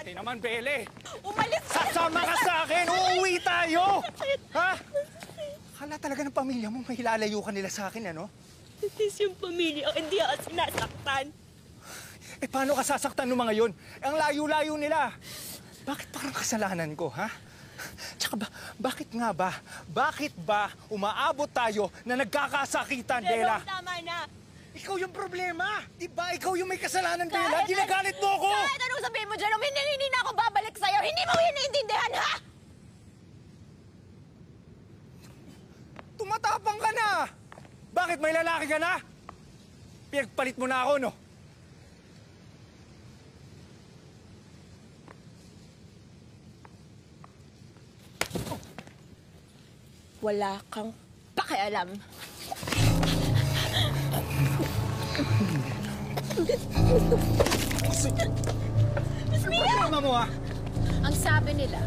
Hindi naman, Bele. Umalis ka! Sasama ka sa akin! Uuwi tayo! Ha? Akala talaga ng pamilya mo may hilalayo ka nila sa akin, ano? Tis yung pamilya, hindi ako sinasaktan. Eh, paano ka sasaktan ng mga yun? Ang layo-layo nila. Bakit parang kasalanan ko, ha? Tsaka bakit ba umaabot tayo na nagkakasakitan, Bella? Jerome, tama na. Ikaw yung problema! Di ba ikaw yung may kasalanan, Bella? Ginagalit mo ako! Kahit anong sabihin mo, Jerome, hindi na ako babalik sa'yo. Hindi mo iniintindihan, ha? Tumatapang ka na! Bakit may lalaki ka na? Pinagpalit mo na ako, no? Wala kang pakialam. Miss Mia! Ano mo, ha? Ang sabi nila,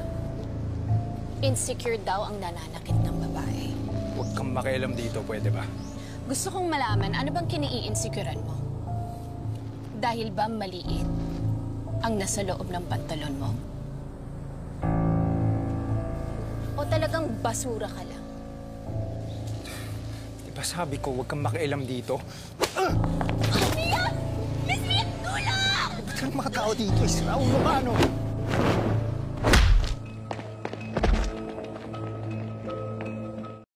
insecure daw ang nananakit ng babae. Huwag kang makialam dito, pwede ba? Gusto kong malaman, ano bang kinii-insecurean mo? Dahil ba maliit ang nasa loob ng pantalon mo? O talagang basura ka lang? Diba sabi ko, huwag kang makialam dito? Mia! Miss Mia, tulong! Ba't ka mga tao dito? Israulo ka, no?